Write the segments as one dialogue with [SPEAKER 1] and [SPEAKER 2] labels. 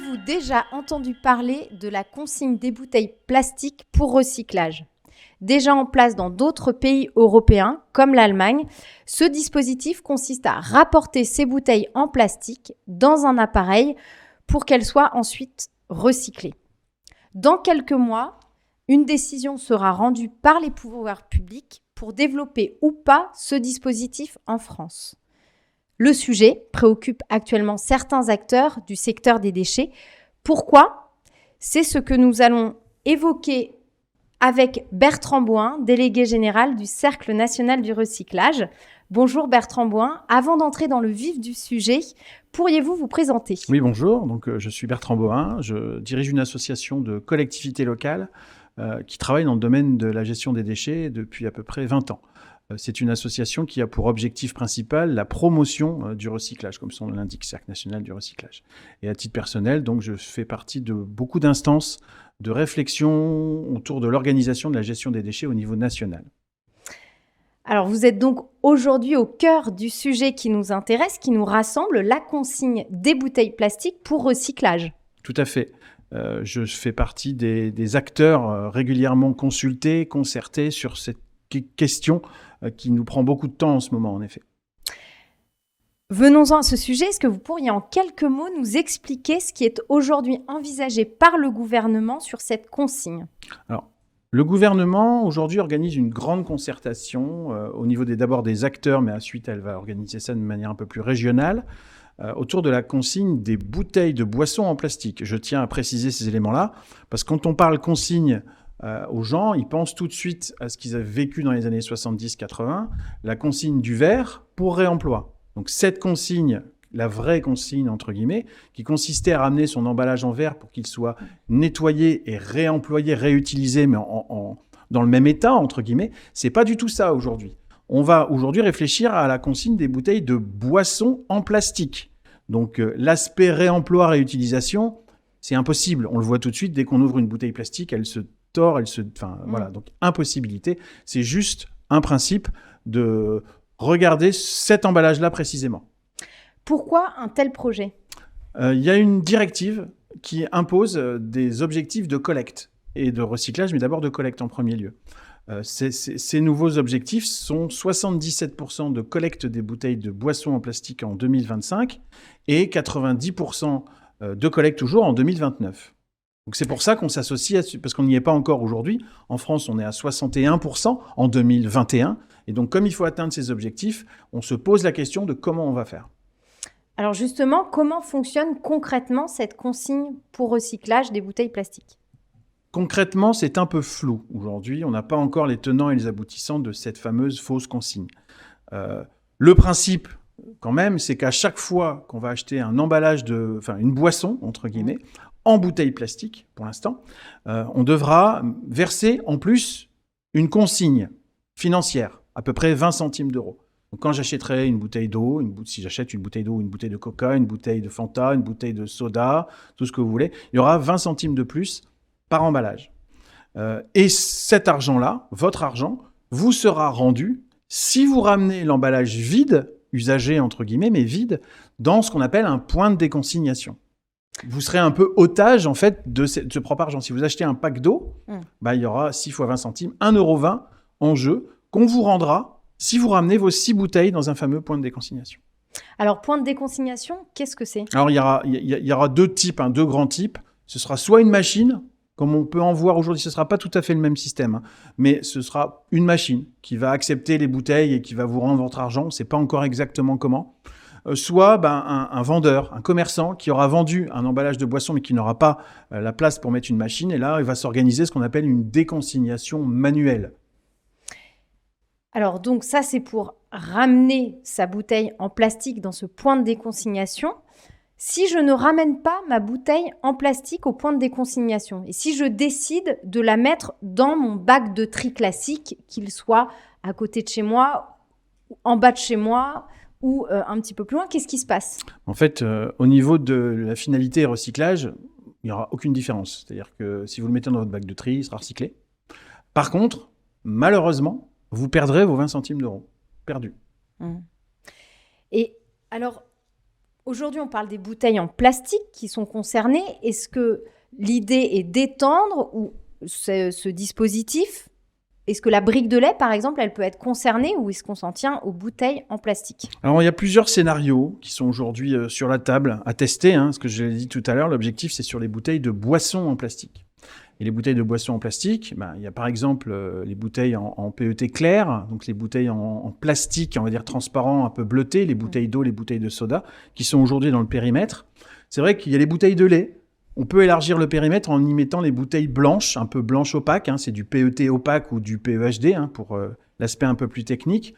[SPEAKER 1] Avez-vous déjà entendu parler de la consigne des bouteilles plastiques pour recyclage ? Déjà en place dans d'autres pays européens, comme l'Allemagne, ce dispositif consiste à rapporter ces bouteilles en plastique dans un appareil pour qu'elles soient ensuite recyclées. Dans quelques mois, une décision sera rendue par les pouvoirs publics pour développer ou pas ce dispositif en France. Le sujet préoccupe actuellement certains acteurs du secteur des déchets. Pourquoi ? C'est ce que nous allons évoquer avec Bertrand Boin, délégué général du Cercle national du recyclage. Bonjour Bertrand Boin. Avant d'entrer dans le vif du sujet, pourriez-vous vous présenter ?
[SPEAKER 2] Oui, bonjour. Je suis Bertrand Boin. Je dirige une association de collectivités locales qui travaille dans le domaine de la gestion des déchets depuis à peu près 20 ans. C'est une association qui a pour objectif principal la promotion du recyclage, comme son nom l'indique, Cercle national du recyclage. Et à titre personnel, donc, je fais partie de beaucoup d'instances de réflexion autour de l'organisation de la gestion des déchets au niveau national.
[SPEAKER 1] Alors, vous êtes donc aujourd'hui au cœur du sujet qui nous intéresse, qui nous rassemble, la consigne des bouteilles plastiques pour recyclage.
[SPEAKER 2] Tout à fait. Je fais partie des acteurs régulièrement consultés, concertés sur cette question qui nous prend beaucoup de temps en ce moment, en effet.
[SPEAKER 1] Venons-en à ce sujet. Est-ce que vous pourriez en quelques mots nous expliquer ce qui est aujourd'hui envisagé par le gouvernement sur cette consigne ?
[SPEAKER 2] Alors, le gouvernement, aujourd'hui, organise une grande concertation au niveau d'abord des acteurs, mais ensuite, elle va organiser ça de manière un peu plus régionale, autour de la consigne des bouteilles de boissons en plastique. Je tiens à préciser ces éléments-là, parce que quand on parle consigne aux gens, ils pensent tout de suite à ce qu'ils avaient vécu dans les années 70-80, la consigne du verre pour réemploi. Donc cette consigne, la vraie consigne entre guillemets, qui consistait à ramener son emballage en verre pour qu'il soit nettoyé et réemployé, réutilisé, mais dans le même état entre guillemets, c'est pas du tout ça aujourd'hui. On va aujourd'hui réfléchir à la consigne des bouteilles de boissons en plastique. Donc l'aspect réemploi, réutilisation, c'est impossible. On le voit tout de suite, dès qu'on ouvre une bouteille plastique, elle se tord, voilà. Donc impossibilité. C'est juste un principe de regarder cet emballage-là précisément.
[SPEAKER 1] Pourquoi un tel projet ?
[SPEAKER 2] Il y a une directive qui impose des objectifs de collecte et de recyclage, mais d'abord de collecte en premier lieu. Ces nouveaux objectifs sont 77% de collecte des bouteilles de boissons en plastique en 2025 et 90% de collecte toujours en 2029. Donc c'est pour ça qu'on s'associe, parce qu'on n'y est pas encore aujourd'hui. En France, on est à 61% en 2021. Et donc, comme il faut atteindre ces objectifs, on se pose la question de comment on va faire.
[SPEAKER 1] Alors justement, comment fonctionne concrètement cette consigne pour recyclage des bouteilles plastiques ?
[SPEAKER 2] Concrètement, c'est un peu flou aujourd'hui. On n'a pas encore les tenants et les aboutissants de cette fameuse fausse consigne. Le principe, quand même, c'est qu'à chaque fois qu'on va acheter un emballage une boisson, entre guillemets, en bouteille plastique, pour l'instant, on devra verser en plus une consigne financière, à peu près 20 centimes d'euros. Donc quand j'achèterai une bouteille d'eau, si j'achète une bouteille d'eau, une bouteille de coca, une bouteille de Fanta, une bouteille de soda, tout ce que vous voulez, il y aura 20 centimes de plus par emballage. Et cet argent-là, votre argent, vous sera rendu si vous ramenez l'emballage vide, usagé entre guillemets, mais vide, dans ce qu'on appelle un point de déconsignation. Vous serez un peu otage, en fait, de ce propre argent. Si vous achetez un pack d'eau, il y aura 6 fois 20 centimes, 1,20 € en jeu, qu'on vous rendra si vous ramenez vos 6 bouteilles dans un fameux point de déconsignation.
[SPEAKER 1] Alors, point de déconsignation, qu'est-ce que c'est ?
[SPEAKER 2] Alors, il y aura deux grands types. Ce sera soit une machine, comme on peut en voir aujourd'hui, ce ne sera pas tout à fait le même système, mais ce sera une machine qui va accepter les bouteilles et qui va vous rendre votre argent. On ne sait pas encore exactement comment. Soit un vendeur, un commerçant qui aura vendu un emballage de boisson mais qui n'aura pas la place pour mettre une machine. Et là, il va s'organiser ce qu'on appelle une déconsignation manuelle.
[SPEAKER 1] Alors donc ça, c'est pour ramener sa bouteille en plastique dans ce point de déconsignation. Si je ne ramène pas ma bouteille en plastique au point de déconsignation et si je décide de la mettre dans mon bac de tri classique, qu'il soit à côté de chez moi, en bas de chez moi ou un petit peu plus loin, qu'est-ce qui se passe ?
[SPEAKER 2] En fait, au niveau de la finalité recyclage, il n'y aura aucune différence. C'est-à-dire que si vous le mettez dans votre bac de tri, il sera recyclé. Par contre, malheureusement, vous perdrez vos 20 centimes d'euros. Perdus.
[SPEAKER 1] Et alors, Aujourd'hui, on parle des bouteilles en plastique qui sont concernées. Est-ce que l'idée est d'étendre ou ce dispositif? Est-ce que la brique de lait, par exemple, elle peut être concernée ou est-ce qu'on s'en tient aux bouteilles en plastique?
[SPEAKER 2] Alors, il y a plusieurs scénarios qui sont aujourd'hui sur la table à tester. Ce que je l'ai dit tout à l'heure, l'objectif, c'est sur les bouteilles de boissons en plastique. Et les bouteilles de boissons en plastique, il y a par exemple les bouteilles en PET clair, donc les bouteilles en plastique, on va dire transparent, un peu bleuté, les bouteilles d'eau, les bouteilles de soda, qui sont aujourd'hui dans le périmètre. C'est vrai qu'il y a les bouteilles de lait. On peut élargir le périmètre en y mettant les bouteilles blanches, un peu blanches opaques. C'est du PET opaque ou du PEHD pour l'aspect un peu plus technique.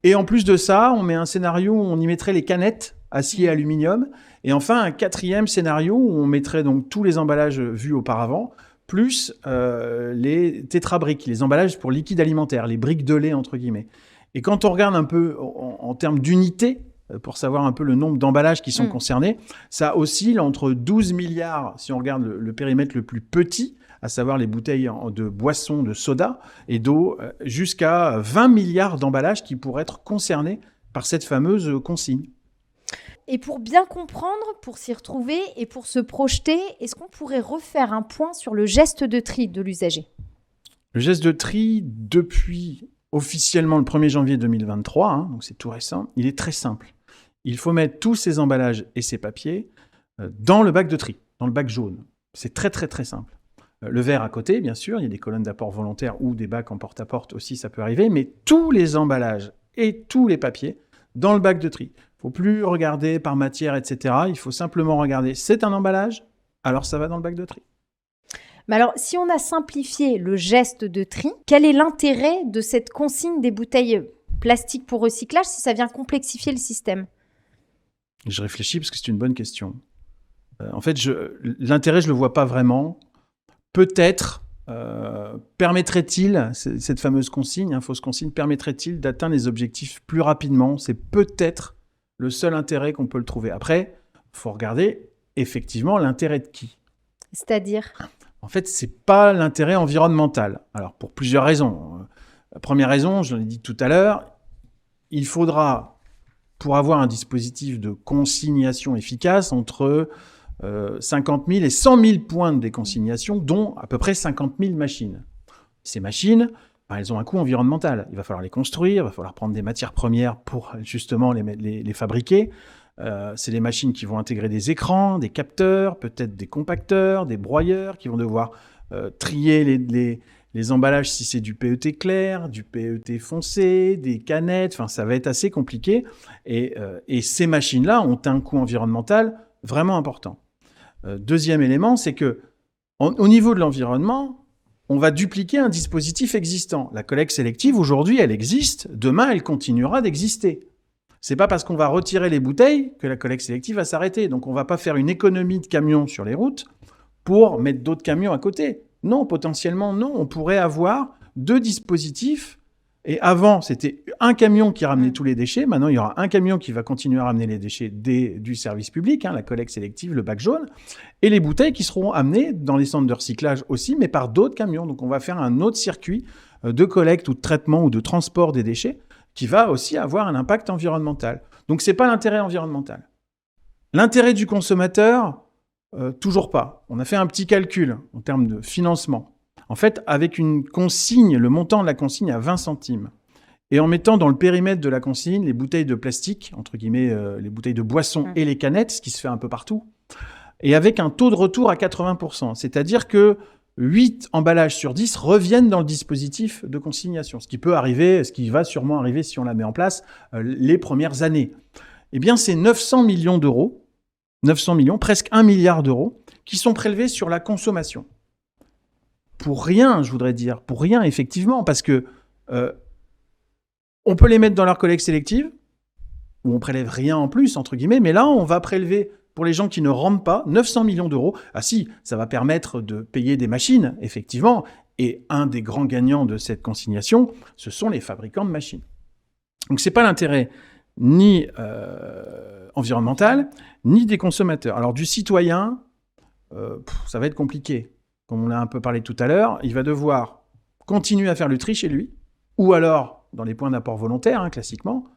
[SPEAKER 2] Et en plus de ça, on met un scénario où on y mettrait les canettes acier et aluminium. Et enfin, un quatrième scénario où on mettrait donc tous les emballages vus auparavant, plus les tétrabriques, les emballages pour liquide alimentaire, les briques de lait, entre guillemets. Et quand on regarde un peu en termes d'unités, pour savoir un peu le nombre d'emballages qui sont concernés, ça oscille entre 12 milliards, si on regarde le périmètre le plus petit, à savoir les bouteilles de boissons, de soda et d'eau, jusqu'à 20 milliards d'emballages qui pourraient être concernés par cette fameuse consigne.
[SPEAKER 1] Et pour bien comprendre, pour s'y retrouver et pour se projeter, est-ce qu'on pourrait refaire un point sur le geste de tri de l'usager?
[SPEAKER 2] Le geste de tri, depuis officiellement le 1er janvier 2023, donc c'est tout récent, il est très simple. Il faut mettre tous ces emballages et ces papiers dans le bac de tri, dans le bac jaune. C'est très, très, très simple. Le verre à côté, bien sûr, il y a des colonnes d'apport volontaires ou des bacs en porte-à-porte aussi, ça peut arriver, mais tous les emballages et tous les papiers dans le bac de tri. Il ne faut plus regarder par matière, etc. Il faut simplement regarder, c'est un emballage, alors ça va dans le bac de tri.
[SPEAKER 1] Mais alors, si on a simplifié le geste de tri, quel est l'intérêt de cette consigne des bouteilles plastiques pour recyclage si ça vient complexifier le système?
[SPEAKER 2] Je réfléchis parce que c'est une bonne question. En fait, l'intérêt, je ne le vois pas vraiment. Peut-être permettrait-il, cette fameuse consigne, fausse consigne, permettrait-il d'atteindre les objectifs plus rapidement? C'est peut-être le seul intérêt qu'on peut le trouver. Après, il faut regarder effectivement l'intérêt de qui.
[SPEAKER 1] C'est-à-dire?
[SPEAKER 2] En fait, ce n'est pas l'intérêt environnemental. Alors, pour plusieurs raisons. La première raison, je l'ai dit tout à l'heure, il faudra, pour avoir un dispositif de consignation efficace, entre 50 000 et 100 000 points de déconsignation, dont à peu près 50 000 machines. Ces machines, elles ont un coût environnemental. Il va falloir les construire, il va falloir prendre des matières premières pour justement les fabriquer. C'est des machines qui vont intégrer des écrans, des capteurs, peut-être des compacteurs, des broyeurs, qui vont devoir trier les emballages si c'est du PET clair, du PET foncé, des canettes. Enfin, ça va être assez compliqué. Et ces machines-là ont un coût environnemental vraiment important. Deuxième élément, c'est que au niveau de l'environnement, on va dupliquer un dispositif existant. La collecte sélective, aujourd'hui, elle existe. Demain, elle continuera d'exister. C'est pas parce qu'on va retirer les bouteilles que la collecte sélective va s'arrêter. Donc, on va pas faire une économie de camions sur les routes pour mettre d'autres camions à côté. Non, potentiellement, non. On pourrait avoir deux dispositifs. Et avant, c'était un camion qui ramenait tous les déchets. Maintenant, il y aura un camion qui va continuer à ramener les déchets du service public, la collecte sélective, le bac jaune, et les bouteilles qui seront amenées dans les centres de recyclage aussi, mais par d'autres camions. Donc, on va faire un autre circuit de collecte ou de traitement ou de transport des déchets qui va aussi avoir un impact environnemental. Donc, ce n'est pas l'intérêt environnemental. L'intérêt du consommateur, toujours pas. On a fait un petit calcul en termes de financement. En fait, avec une consigne, le montant de la consigne à 20 centimes, et en mettant dans le périmètre de la consigne les bouteilles de plastique, entre guillemets, les bouteilles de boissons et les canettes, ce qui se fait un peu partout, et avec un taux de retour à 80%. C'est-à-dire que 8 emballages sur 10 reviennent dans le dispositif de consignation, ce qui peut arriver, ce qui va sûrement arriver si on la met en place les premières années. Eh bien, c'est 900 millions d'euros, 900 millions, presque 1 milliard d'euros, qui sont prélevés sur la consommation. Pour rien, je voudrais dire. Pour rien, effectivement, parce que on peut les mettre dans leur collecte sélective, où on prélève rien en plus, entre guillemets, mais là, on va prélever, pour les gens qui ne rendent pas, 900 millions d'euros. Ah si, ça va permettre de payer des machines, effectivement, et un des grands gagnants de cette consignation, ce sont les fabricants de machines. Donc, ce n'est pas l'intérêt ni environnemental, ni des consommateurs. Alors, du citoyen, ça va être compliqué. Comme on l'a un peu parlé tout à l'heure, il va devoir continuer à faire le tri chez lui, ou alors dans les points d'apport volontaire, classiquement.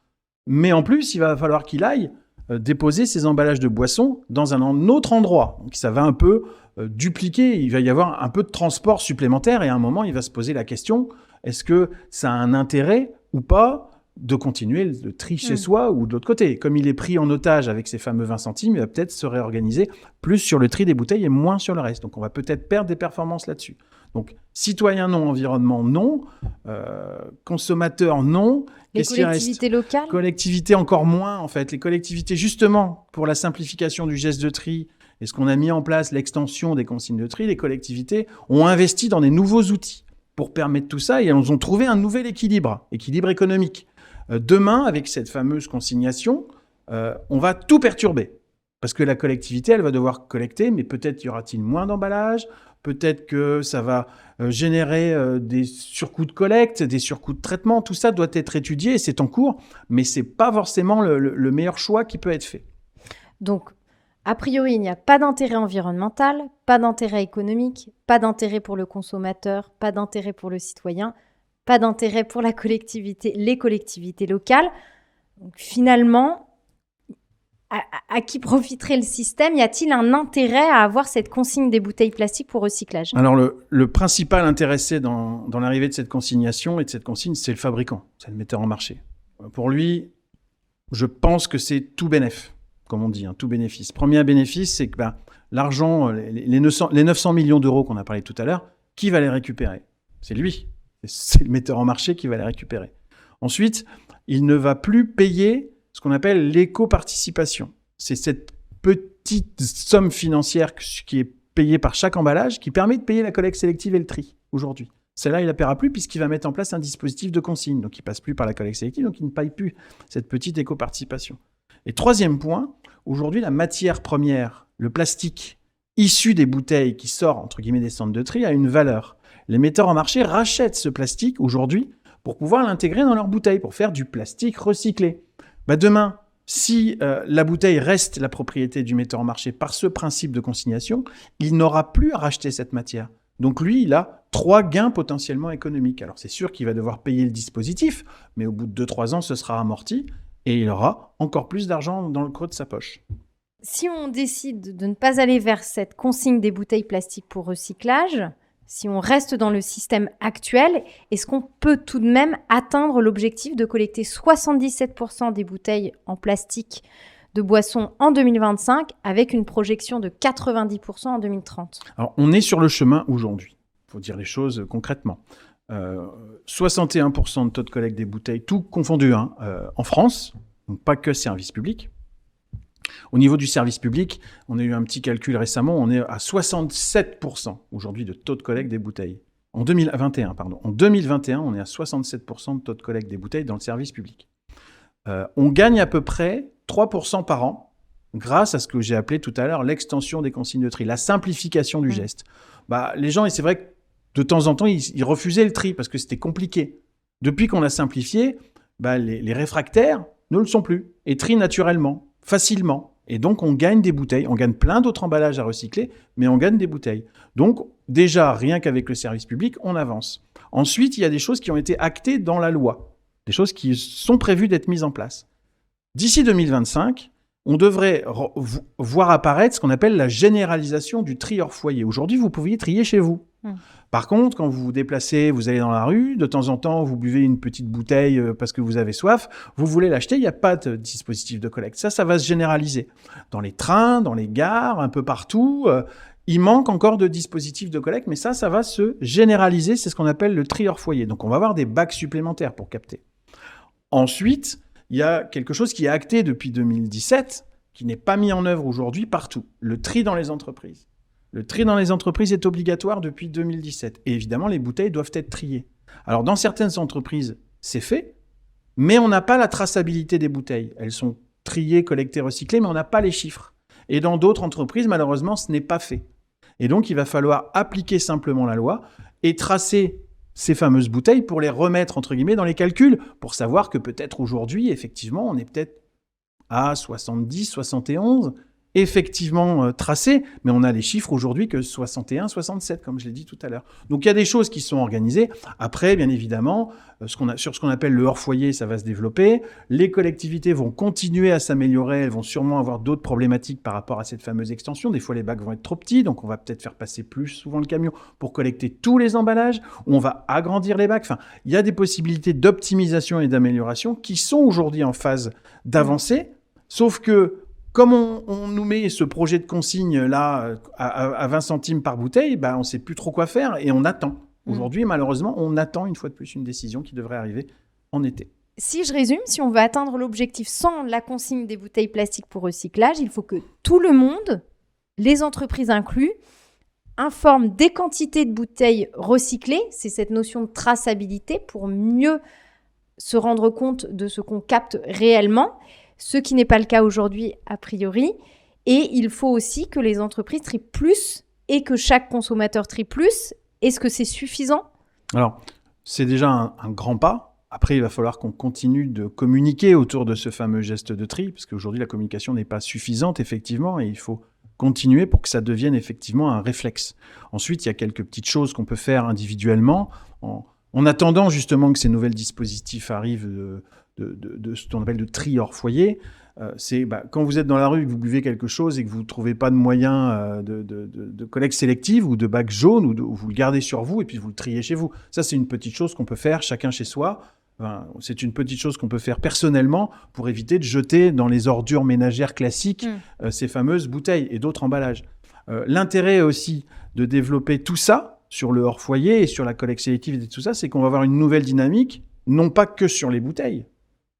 [SPEAKER 2] Mais en plus, il va falloir qu'il aille déposer ces emballages de boissons dans un autre endroit. Donc ça va un peu dupliquer, il va y avoir un peu de transport supplémentaire et à un moment, il va se poser la question, est-ce que ça a un intérêt ou pas de continuer le tri chez soi ou de l'autre côté. Comme il est pris en otage avec ces fameux 20 centimes, il va peut-être se réorganiser plus sur le tri des bouteilles et moins sur le reste. Donc on va peut-être perdre des performances là-dessus. Donc citoyen non, environnement non, consommateur non.
[SPEAKER 1] Les collectivités locales ?
[SPEAKER 2] Collectivités encore moins en fait. Les collectivités justement pour la simplification du geste de tri et ce qu'on a mis en place, l'extension des consignes de tri, les collectivités ont investi dans des nouveaux outils pour permettre tout ça et elles ont trouvé un nouvel équilibre économique. Demain, avec cette fameuse consignation, on va tout perturber. Parce que la collectivité, elle va devoir collecter, mais peut-être y aura-t-il moins d'emballage, peut-être que ça va générer des surcoûts de collecte, des surcoûts de traitement. Tout ça doit être étudié et c'est en cours, mais ce n'est pas forcément le meilleur choix qui peut être fait.
[SPEAKER 1] Donc, a priori, il n'y a pas d'intérêt environnemental, pas d'intérêt économique, pas d'intérêt pour le consommateur, pas d'intérêt pour le citoyen, pas d'intérêt pour les collectivités locales. Donc, finalement, à qui profiterait le système ? Y a-t-il un intérêt à avoir cette consigne des bouteilles plastiques pour recyclage ?
[SPEAKER 2] Alors, le principal intéressé dans l'arrivée de cette consignation et de cette consigne, c'est le fabricant, c'est le metteur en marché. Pour lui, je pense que c'est tout bénéf, comme on dit, tout bénéfice. Premier bénéfice, c'est que l'argent, les 900 millions d'euros qu'on a parlé tout à l'heure, qui va les récupérer ? C'est lui. C'est le metteur en marché qui va les récupérer. Ensuite, il ne va plus payer ce qu'on appelle l'éco-participation. C'est cette petite somme financière qui est payée par chaque emballage qui permet de payer la collecte sélective et le tri aujourd'hui. Celle-là, il ne la paiera plus puisqu'il va mettre en place un dispositif de consigne. Donc, il ne passe plus par la collecte sélective, donc il ne paye plus cette petite éco-participation. Et troisième point, aujourd'hui, la matière première, le plastique issu des bouteilles qui sort, entre guillemets, des centres de tri, a une valeur. Les metteurs en marché rachètent ce plastique aujourd'hui pour pouvoir l'intégrer dans leurs bouteilles, pour faire du plastique recyclé. Demain, si la bouteille reste la propriété du metteur en marché par ce principe de consignation, il n'aura plus à racheter cette matière. Donc lui, il a 3 gains potentiellement économiques. Alors c'est sûr qu'il va devoir payer le dispositif, mais au bout de 2-3 ans, ce sera amorti et il aura encore plus d'argent dans le creux de sa poche.
[SPEAKER 1] Si on décide de ne pas aller vers cette consigne des bouteilles plastiques pour recyclage, si on reste dans le système actuel, est-ce qu'on peut tout de même atteindre l'objectif de collecter 77% des bouteilles en plastique de boissons en 2025 avec une projection de 90% en 2030 ?
[SPEAKER 2] Alors, on est sur le chemin aujourd'hui. Il faut dire les choses concrètement. 61% de taux de collecte des bouteilles, tout confondu, en France, donc pas que service public. Au niveau du service public, on a eu un petit calcul récemment, on est à 67% aujourd'hui de taux de collecte des bouteilles. En 2021, on est à 67% de taux de collecte des bouteilles dans le service public. On gagne à peu près 3% par an grâce à ce que j'ai appelé tout à l'heure l'extension des consignes de tri, la simplification du geste. Les gens, et c'est vrai que de temps en temps, ils refusaient le tri parce que c'était compliqué. Depuis qu'on a simplifié, les réfractaires ne le sont plus et trient naturellement, facilement. Et donc, on gagne des bouteilles. On gagne plein d'autres emballages à recycler, mais on gagne des bouteilles. Donc, déjà, rien qu'avec le service public, on avance. Ensuite, il y a des choses qui ont été actées dans la loi, des choses qui sont prévues d'être mises en place. D'ici 2025, on devrait voir apparaître ce qu'on appelle la généralisation du tri hors foyer. Aujourd'hui, vous pouviez trier chez vous. Par contre, quand vous vous déplacez, vous allez dans la rue, de temps en temps, vous buvez une petite bouteille parce que vous avez soif, vous voulez l'acheter, il n'y a pas de dispositif de collecte. Ça va se généraliser. Dans les trains, dans les gares, un peu partout, il manque encore de dispositifs de collecte, mais ça va se généraliser. C'est ce qu'on appelle le tri hors foyer. Donc, on va avoir des bacs supplémentaires pour capter. Ensuite, il y a quelque chose qui est acté depuis 2017, qui n'est pas mis en œuvre aujourd'hui partout. Le tri dans les entreprises. Le tri dans les entreprises est obligatoire depuis 2017. Et évidemment, les bouteilles doivent être triées. Alors, dans certaines entreprises, c'est fait, mais on n'a pas la traçabilité des bouteilles. Elles sont triées, collectées, recyclées, mais on n'a pas les chiffres. Et dans d'autres entreprises, malheureusement, ce n'est pas fait. Et donc, il va falloir appliquer simplement la loi et tracer ces fameuses bouteilles pour les remettre, entre guillemets, dans les calculs, pour savoir que peut-être aujourd'hui, effectivement, on est peut-être à 70, 71, effectivement tracés, mais on a les chiffres aujourd'hui que 61, 67, comme je l'ai dit tout à l'heure. Donc il y a des choses qui sont organisées. Après, bien évidemment, sur ce qu'on appelle le hors-foyer, ça va se développer. Les collectivités vont continuer à s'améliorer. Elles vont sûrement avoir d'autres problématiques par rapport à cette fameuse extension. Des fois, les bacs vont être trop petits, donc on va peut-être faire passer plus souvent le camion pour collecter tous les emballages. On va agrandir les bacs. Enfin, il y a des possibilités d'optimisation et d'amélioration qui sont aujourd'hui en phase d'avancée. Sauf que, comme on nous met ce projet de consigne là à 20 centimes par bouteille, on ne sait plus trop quoi faire et on attend. Aujourd'hui, malheureusement, on attend une fois de plus une décision qui devrait arriver en été.
[SPEAKER 1] Si je résume, si on veut atteindre l'objectif sans la consigne des bouteilles plastiques pour recyclage, il faut que tout le monde, les entreprises inclus, informent des quantités de bouteilles recyclées. C'est cette notion de traçabilité pour mieux se rendre compte de ce qu'on capte réellement, ce qui n'est pas le cas aujourd'hui a priori. Et il faut aussi que les entreprises trient plus et que chaque consommateur trie plus. Est-ce que c'est suffisant ?
[SPEAKER 2] Alors, c'est déjà un grand pas. Après, il va falloir qu'on continue de communiquer autour de ce fameux geste de tri, parce qu'aujourd'hui, la communication n'est pas suffisante, effectivement, et il faut continuer pour que ça devienne effectivement un réflexe. Ensuite, il y a quelques petites choses qu'on peut faire individuellement, en attendant justement que ces nouveaux dispositifs arrivent de ce qu'on appelle de tri hors foyer. C'est quand vous êtes dans la rue et que vous buvez quelque chose et que vous ne trouvez pas de moyen de collecte sélective ou de bac jaune, ou vous le gardez sur vous et puis vous le triez chez vous. Ça, c'est une petite chose qu'on peut faire chacun chez soi. C'est une petite chose qu'on peut faire personnellement pour éviter de jeter dans les ordures ménagères classiques ces fameuses bouteilles et d'autres emballages. L'intérêt aussi de développer tout ça sur le hors-foyer et sur la collecte sélective et tout ça, c'est qu'on va avoir une nouvelle dynamique, non pas que sur les bouteilles,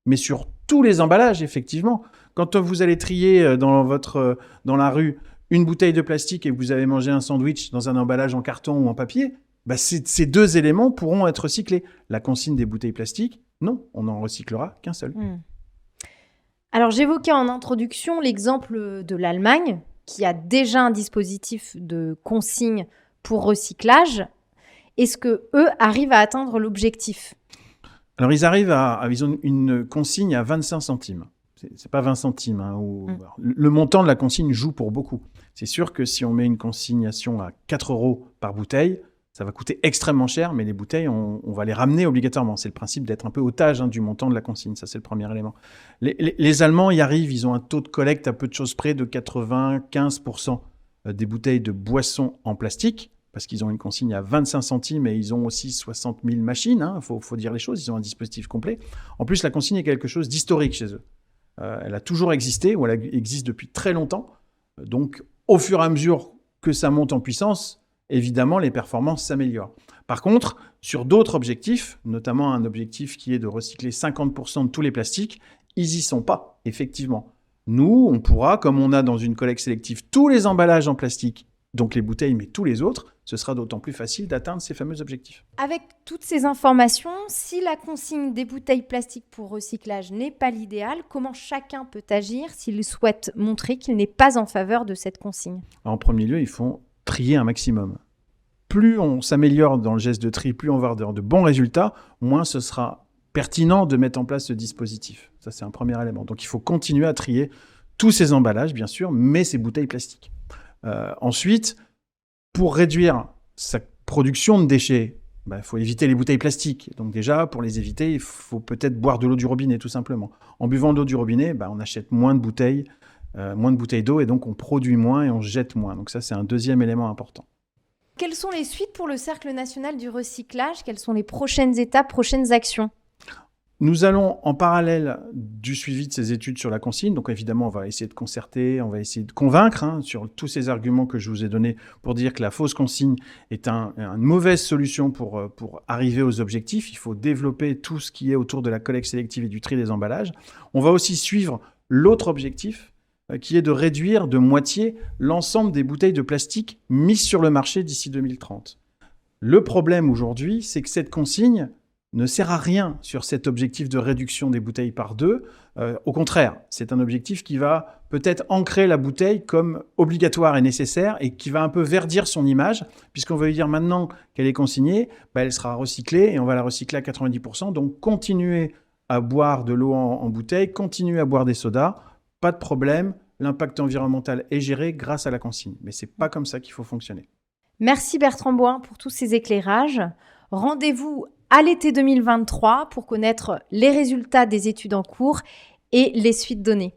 [SPEAKER 2] mais sur tous les emballages, effectivement. Quand vous allez trier dans la rue une bouteille de plastique et que vous avez mangé un sandwich dans un emballage en carton ou en papier, ces deux éléments pourront être recyclés. La consigne des bouteilles plastiques, non, on n'en recyclera qu'un seul.
[SPEAKER 1] Alors, j'évoquais en introduction l'exemple de l'Allemagne, qui a déjà un dispositif de consigne pour recyclage. Est-ce qu'eux arrivent à atteindre l'objectif ?
[SPEAKER 2] Alors, ils ont une consigne à 25 centimes. C'est pas 20 centimes. Le montant de la consigne joue pour beaucoup. C'est sûr que si on met une consignation à 4 € par bouteille, ça va coûter extrêmement cher, mais les bouteilles, on va les ramener obligatoirement. C'est le principe d'être un peu otage du montant de la consigne. Ça, c'est le premier élément. Les Allemands y arrivent. Ils ont un taux de collecte à peu de choses près de 95% des bouteilles de boissons en plastique, parce qu'ils ont une consigne à 25 centimes et ils ont aussi 60 000 machines. Faut dire les choses. Ils ont un dispositif complet. En plus, la consigne est quelque chose d'historique chez eux. Elle a toujours existé, ou elle existe depuis très longtemps. Donc, au fur et à mesure que ça monte en puissance, évidemment, les performances s'améliorent. Par contre, sur d'autres objectifs, notamment un objectif qui est de recycler 50% de tous les plastiques, ils n'y sont pas, effectivement. Nous, on pourra, comme on a dans une collecte sélective tous les emballages en plastique, donc les bouteilles, mais tous les autres, ce sera d'autant plus facile d'atteindre ces fameux objectifs.
[SPEAKER 1] Avec toutes ces informations, si la consigne des bouteilles plastiques pour recyclage n'est pas l'idéal, comment chacun peut agir s'il souhaite montrer qu'il n'est pas en faveur de cette consigne ?
[SPEAKER 2] En premier lieu, il faut trier un maximum. Plus on s'améliore dans le geste de tri, plus on va avoir de bons résultats, moins ce sera pertinent de mettre en place ce dispositif. Ça, c'est un premier élément. Donc, il faut continuer à trier tous ces emballages, bien sûr, mais ces bouteilles plastiques. Ensuite, pour réduire sa production de déchets, il faut éviter les bouteilles plastiques. Donc déjà, pour les éviter, il faut peut-être boire de l'eau du robinet, tout simplement. En buvant de l'eau du robinet, on achète moins de bouteilles d'eau, et donc on produit moins et on jette moins. Donc ça, c'est un deuxième élément important.
[SPEAKER 1] Quelles sont les suites pour le Cercle national du recyclage ? Quelles sont les prochaines étapes, prochaines actions ?
[SPEAKER 2] Nous allons, en parallèle du suivi de ces études sur la consigne, donc évidemment, on va essayer de concerter, on va essayer de convaincre sur tous ces arguments que je vous ai donnés pour dire que la fausse consigne est une mauvaise solution pour arriver aux objectifs. Il faut développer tout ce qui est autour de la collecte sélective et du tri des emballages. On va aussi suivre l'autre objectif, qui est de réduire de moitié l'ensemble des bouteilles de plastique mises sur le marché d'ici 2030. Le problème aujourd'hui, c'est que cette consigne ne sert à rien sur cet objectif de réduction des bouteilles par 2. Au contraire, c'est un objectif qui va peut-être ancrer la bouteille comme obligatoire et nécessaire et qui va un peu verdir son image, puisqu'on va lui dire maintenant qu'elle est consignée, elle sera recyclée et on va la recycler à 90%. Donc, continuez à boire de l'eau en bouteille, continuez à boire des sodas, pas de problème, l'impact environnemental est géré grâce à la consigne. Mais ce n'est pas comme ça qu'il faut fonctionner.
[SPEAKER 1] Merci Bertrand Boin pour tous ces éclairages. Rendez-vous à l'été 2023 pour connaître les résultats des études en cours et les suites données.